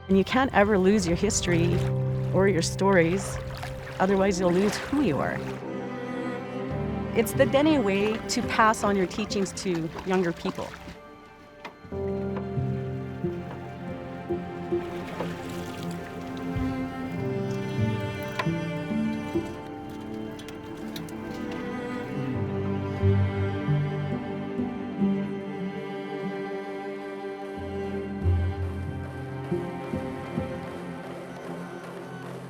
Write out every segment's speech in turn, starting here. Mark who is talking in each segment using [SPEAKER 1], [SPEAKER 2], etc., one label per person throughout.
[SPEAKER 1] And you can't ever lose your history or your stories, otherwise you'll lose who you are. It's the Dene way to pass on your teachings to younger people.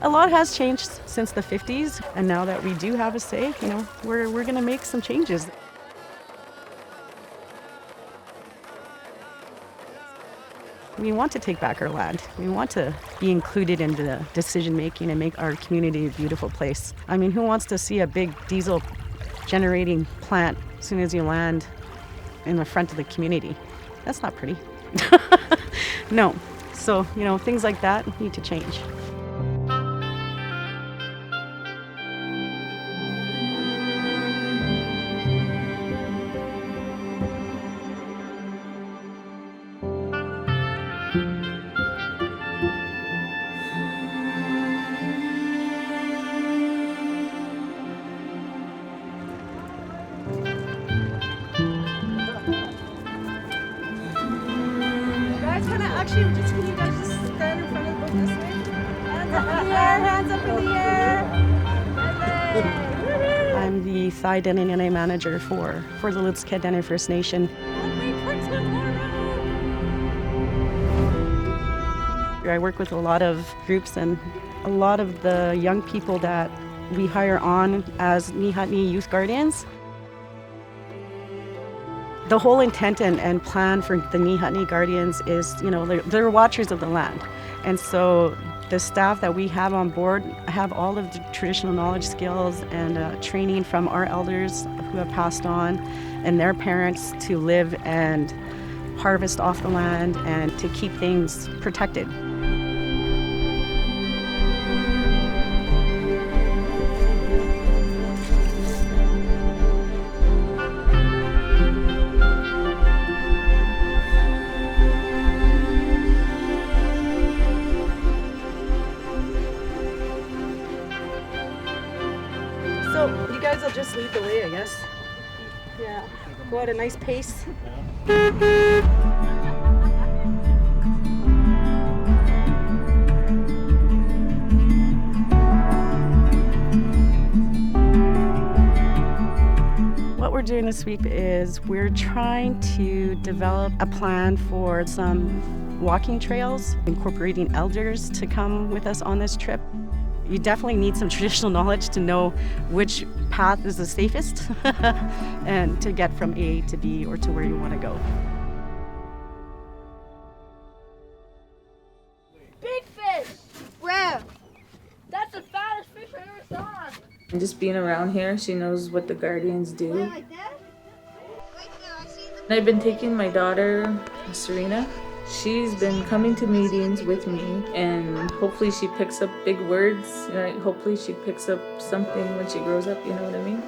[SPEAKER 1] A lot has changed since the 50s, and now that we do have a say, we're going to make some changes. We want to take back our land. We want to be included in the decision-making and make our community a beautiful place. I mean, who wants to see a big diesel generating plant as soon as you land in the front of the community? That's not pretty. No. So, things like that need to change. Can you guys just stand in front of the boat this way? Hands up in the air, I'm the Thaidene Nene manager for the Lutsel Dene First Nation. I work with a lot of groups and a lot of the young people that we hire on as Ni Hat'ni Youth Guardians. The whole intent and plan for the Ni Hat'ni Guardians is, they're watchers of the land. And so the staff that we have on board have all of the traditional knowledge, skills, and training from our elders who have passed on and their parents to live and harvest off the land and to keep things protected. So you guys will just lead the way, I guess. Yeah, go at a nice pace. What we're doing this week is we're trying to develop a plan for some walking trails, incorporating elders to come with us on this trip. You definitely need some traditional knowledge to know which path is the safest and to get from A to B or to where you want to go.
[SPEAKER 2] Big fish! Where? That's the fattest fish I ever saw!
[SPEAKER 3] And just being around here, she knows what the Guardians do.
[SPEAKER 2] Like that?
[SPEAKER 3] I've been taking my daughter, Serena. She's been coming to meetings with me, and hopefully she picks up big words. Hopefully she picks up something when she grows up, you know what I mean?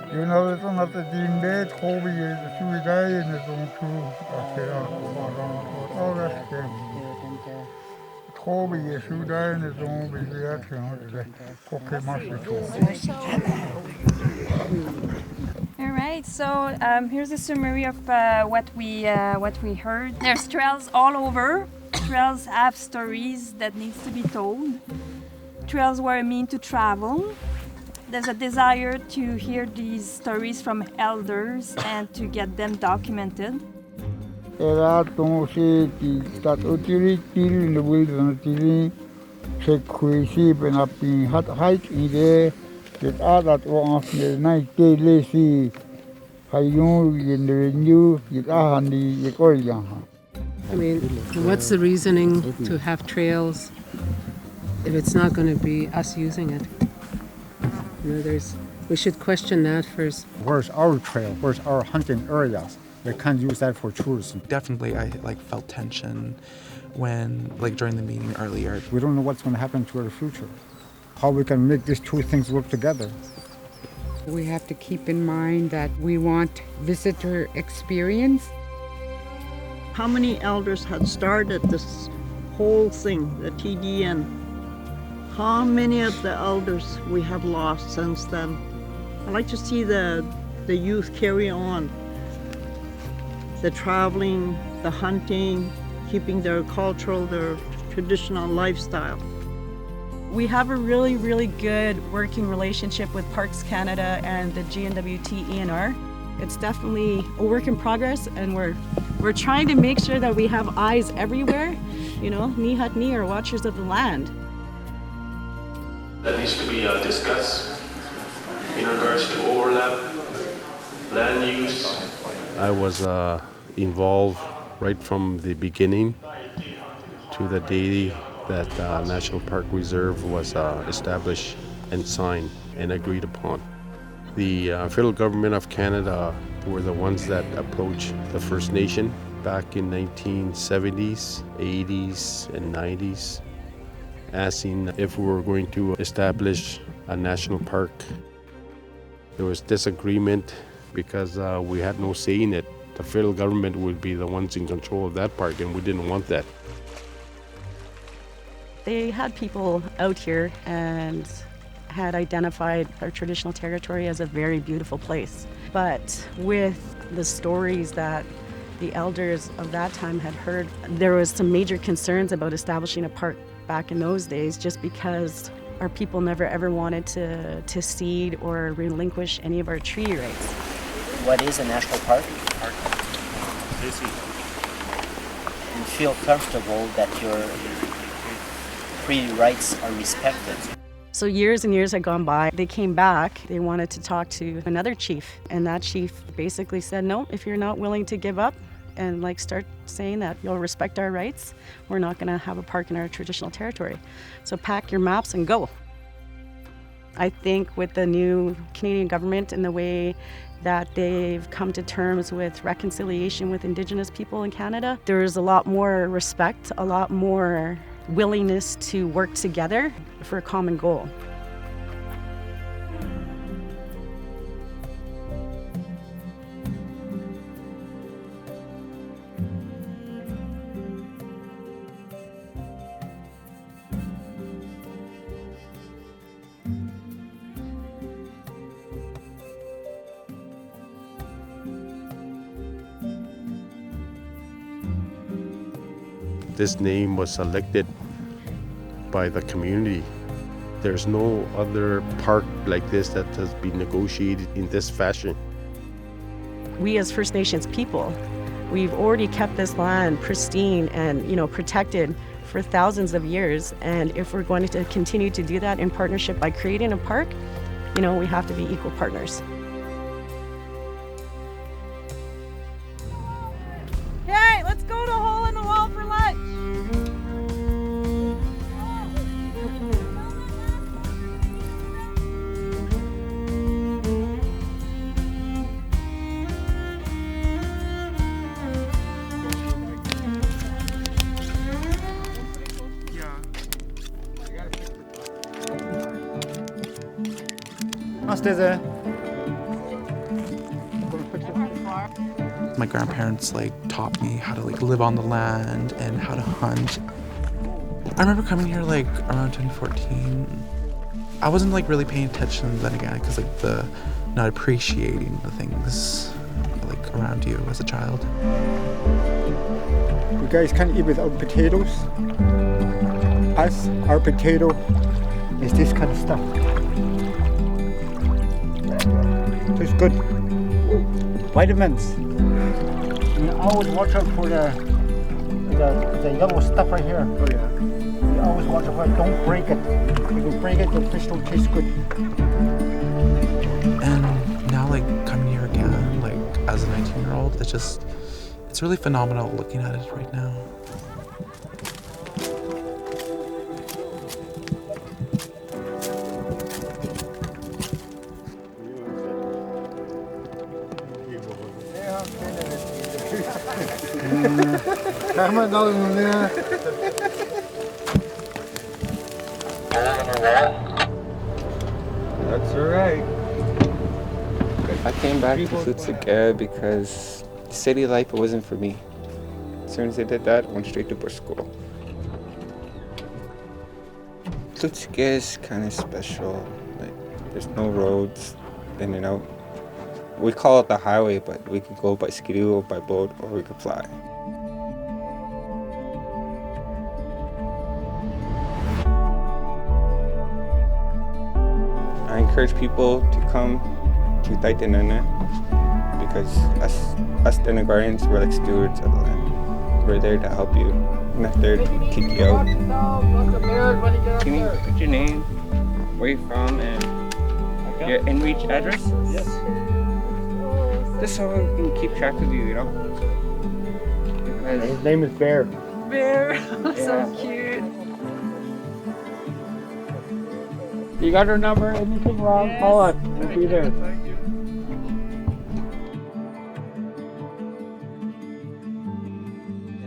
[SPEAKER 4] Tu Nedhe Lake, Tu
[SPEAKER 5] All right, so here's a summary of what we heard. There's trails all over. Trails have stories that needs to be told. Trails were meant to travel. There's a desire to hear these stories from elders and to get them documented.
[SPEAKER 6] What's the reasoning to have trails if it's not going to be us using it? We should question that first.
[SPEAKER 4] Where's our trail? Where's our hunting areas? We can't use that for tourism.
[SPEAKER 7] Definitely, I felt tension when, during the meeting earlier.
[SPEAKER 4] We don't know what's going to happen to our future. how we can make these two things work together.
[SPEAKER 7] We have to keep in mind that we want visitor experience.
[SPEAKER 8] How many elders had started this whole thing, the TDN? How many of the elders we have lost since then? I like to see the youth carry on. The traveling, the hunting, keeping their cultural, their traditional lifestyle.
[SPEAKER 1] We have a really, really good working relationship with Parks Canada and the GNWT ENR. It's definitely a work in progress, and we're trying to make sure that we have eyes everywhere. You know, Ni Hat'ni are watchers of the land.
[SPEAKER 9] That needs to be discussed in regards to overlap, land use. I was involved right from the beginning to the day that National Park Reserve was established and signed and agreed upon. The federal government of Canada were the ones that approached the First Nation back in 1970s, 80s, and 90s, asking if we were going to establish a national park. There was disagreement because we had no say in it. The federal government would be the ones in control of that park, and we didn't want that.
[SPEAKER 1] They had people out here and had identified our traditional territory as a very beautiful place. But with the stories that the elders of that time had heard, there was some major concerns about establishing a park back in those days, just because our people never ever wanted to cede or relinquish any of our treaty rights.
[SPEAKER 10] What is a national park? And feel comfortable that your treaty rights are respected.
[SPEAKER 1] So years and years had gone by. They came back. They wanted to talk to another chief, and that chief basically said, no, if you're not willing to give up and start saying that you'll respect our rights, we're not going to have a park in our traditional territory. So pack your maps and go. I think with the new Canadian government and the way that they've come to terms with reconciliation with Indigenous people in Canada, there's a lot more respect, a lot more willingness to work together for a common goal.
[SPEAKER 9] This name was selected by the community. There's no other park like this that has been negotiated in this fashion.
[SPEAKER 1] We as First Nations people, we've already kept this land pristine and protected for thousands of years. And if we're going to continue to do that in partnership by creating a park, we have to be equal partners.
[SPEAKER 2] Okay, let's go to Hole in the Wall for lunch.
[SPEAKER 11] My grandparents taught me how to live on the land and how to hunt. I remember coming here around 2014. I wasn't really paying attention then again because the not appreciating the things around you as a child.
[SPEAKER 4] You guys can't eat without potatoes. Our potato is this kind of stuff. Tastes good. Vitamins. You always watch out for the yellow stuff right here. Oh yeah. You always watch out for it. Don't break it. If you break it, the fish don't taste good.
[SPEAKER 11] And now coming here again, as a 19-year-old, it's really phenomenal looking at it right now.
[SPEAKER 4] Come on,
[SPEAKER 12] That's all right.
[SPEAKER 13] I came back to Lutsel because city life wasn't for me. As soon as I did that, I went straight to bush school. Lutsel is kind of special. Like, there's no roads in and out. We call it the highway, but we could go by skidoo, by boat, or we could fly. I encourage people to come to Thaidene because us Dene Guardians, we're like stewards of the land. We're there to help you. We're not there to kick you out.
[SPEAKER 14] Can you put your name, where you're from, and your in-reach address?
[SPEAKER 12] Yes.
[SPEAKER 14] Just so we can keep track of you, you know? Because
[SPEAKER 4] His name is Bear.
[SPEAKER 5] Bear, so cute.
[SPEAKER 4] You got her number? Anything wrong?
[SPEAKER 5] Yes.
[SPEAKER 4] Call us. We'll be there.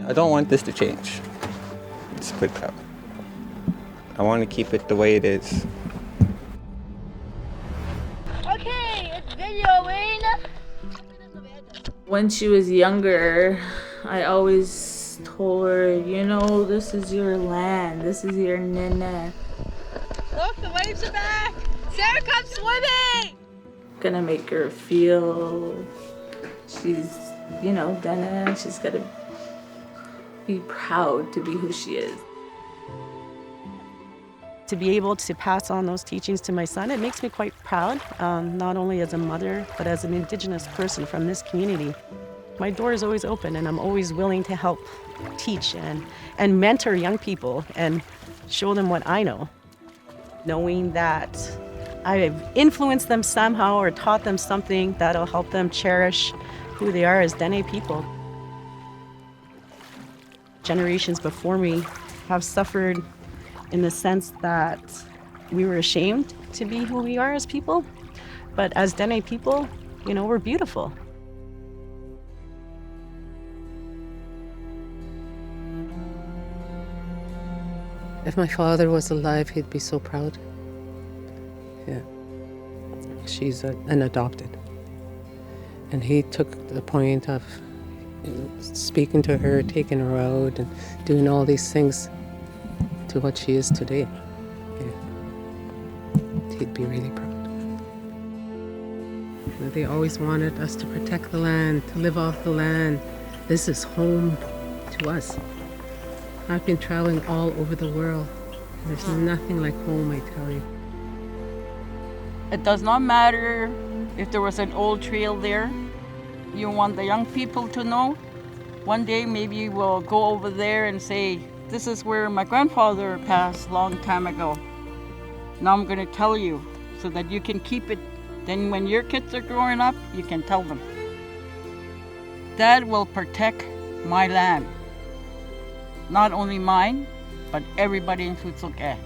[SPEAKER 13] I don't want this to change. Let's put it that way. I want to keep it the way it is.
[SPEAKER 2] Okay, it's videoing.
[SPEAKER 3] When she was younger, I always told her, you know, this is your land, this is your Nene.
[SPEAKER 2] Look, the waves are back. Sarah, come swimming.
[SPEAKER 3] Gonna make her feel she's, you know, Dene. She's gotta be proud to be who she is.
[SPEAKER 1] To be able to pass on those teachings to my son, it makes me quite proud, not only as a mother, but as an Indigenous person from this community. My door is always open and I'm always willing to help teach and mentor young people and show them what I know. Knowing that I've influenced them somehow or taught them something that'll help them cherish who they are as Dene people. Generations before me have suffered in the sense that we were ashamed to be who we are as people. But as Dene people, you know, we're beautiful.
[SPEAKER 6] If my father was alive, he'd be so proud. Yeah. She's an adopted. And he took the point of speaking to her, taking her out, and doing all these things to what she is today. Yeah. He'd be really proud. They always wanted us to protect the land, to live off the land. This is home to us. I've been traveling all over the world. There's nothing like home, I tell you.
[SPEAKER 15] It does not matter if there was an old trail there. You want the young people to know. One day maybe we'll go over there and say, this is where my grandfather passed a long time ago. Now I'm going to tell you so that you can keep it. Then when your kids are growing up, you can tell them. That will protect my land. Not only mine, but everybody in Lutsel.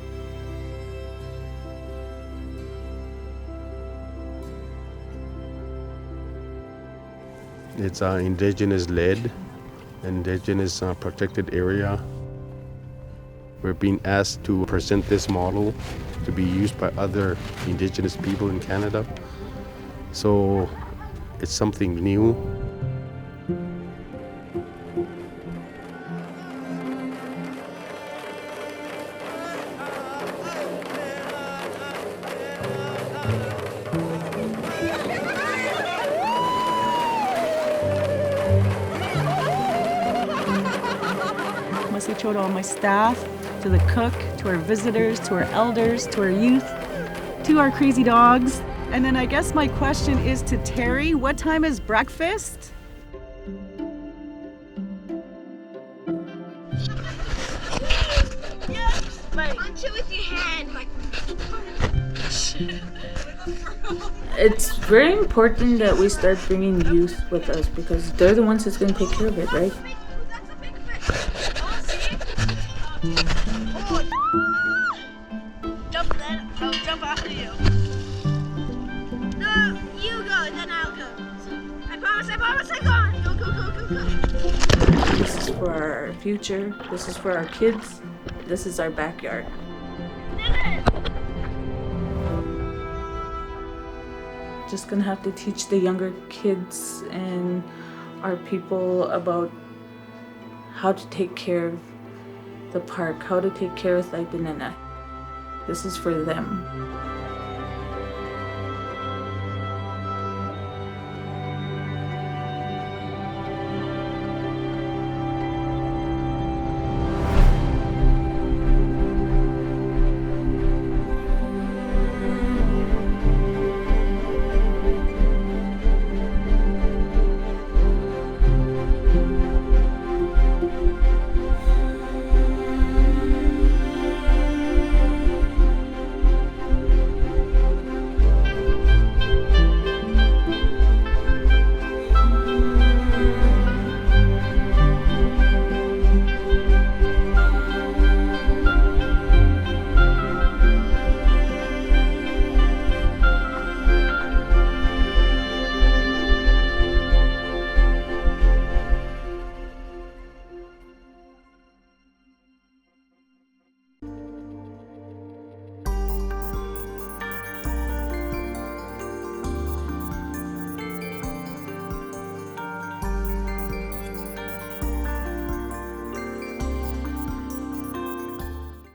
[SPEAKER 9] It's an Indigenous led, Indigenous protected area. We're being asked to present this model to be used by other Indigenous people in Canada. So it's something new.
[SPEAKER 1] To all my staff, to the cook, to our visitors, to our elders, to our youth, to our crazy dogs. And then I guess my question is to Terry, what time is breakfast?
[SPEAKER 2] Punch it with your hand.
[SPEAKER 3] It's very important that we start bringing youth with us because they're the ones that's going to take care of it, right?
[SPEAKER 2] Jump then, I'll jump after you. No, you go, then I'll go. I promise, I go. Go.
[SPEAKER 3] This is for our future. This is for our kids. This is our backyard. just gonna have to teach the younger kids and our people about how to take care of the park, how to take care of Thaidene. This is for them.